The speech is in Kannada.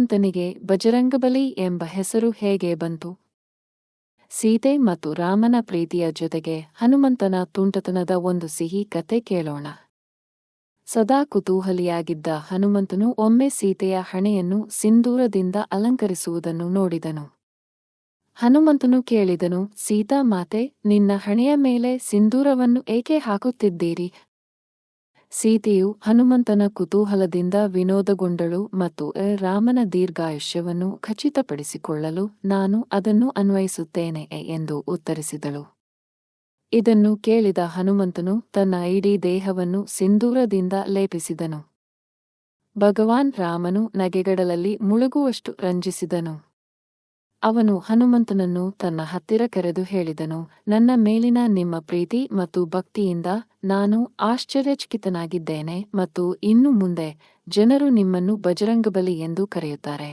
ಹನುಮಂತನಿಗೆ ಬಜರಂಗಬಲಿ ಎಂಬ ಹೆಸರು ಹೇಗೆ ಬಂತು? ಸೀತೆ ಮತ್ತು ರಾಮನ ಪ್ರೀತಿಯ ಜೊತೆಗೆ ಹನುಮಂತನ ತುಂಟತನದ ಒಂದು ಸಿಹಿ ಕತೆ ಕೇಳೋಣ. ಸದಾ ಕುತೂಹಲಿಯಾಗಿದ್ದ ಹನುಮಂತನು ಒಮ್ಮೆ ಸೀತೆಯ ಹಣೆಯನ್ನು ಸಿಂಧೂರದಿಂದ ಅಲಂಕರಿಸುವುದನ್ನು ನೋಡಿದನು. ಹನುಮಂತನು ಕೇಳಿದನು, ಸೀತಾ ಮಾತೆ, ನಿನ್ನ ಹಣೆಯ ಮೇಲೆ ಸಿಂಧೂರವನ್ನು ಏಕೆ ಹಾಕುತ್ತಿದ್ದೀರಿ? ಸೀತೆಯು ಹನುಮಂತನ ಕುತೂಹಲದಿಂದ ವಿನೋದಗೊಂಡಳು ಮತ್ತು ರಾಮನ ದೀರ್ಘಾಯುಷ್ಯವನ್ನು ಖಚಿತಪಡಿಸಿಕೊಳ್ಳಲು ನಾನು ಅದನ್ನು ಅನ್ವಯಿಸುತ್ತೇನೆ ಎಂದು ಉತ್ತರಿಸಿದಳು. ಇದನ್ನು ಕೇಳಿದ ಹನುಮಂತನು ತನ್ನ ಇಡೀ ದೇಹವನ್ನು ಸಿಂಧೂರದಿಂದ ಲೇಪಿಸಿದನು. ಭಗವಾನ್ ರಾಮನು ನಗೆಗಡಲಲ್ಲಿ ಮುಳುಗುವಷ್ಟು ರಂಜಿಸಿದನು. ಅವನು ಹನುಮಂತನನ್ನು ತನ್ನ ಹತ್ತಿರ ಕರೆದು ಹೇಳಿದನು, ನನ್ನ ಮೇಲಿನ ನಿಮ್ಮ ಪ್ರೀತಿ ಮತ್ತು ಭಕ್ತಿಯಿಂದ ನಾನು ಆಶ್ಚರ್ಯಚಕಿತನಾಗಿದ್ದೇನೆ ಮತ್ತು ಇನ್ನು ಮುಂದೆ ಜನರು ನಿಮ್ಮನ್ನು ಬಜರಂಗಬಲಿ ಎಂದು ಕರೆಯುತ್ತಾರೆ.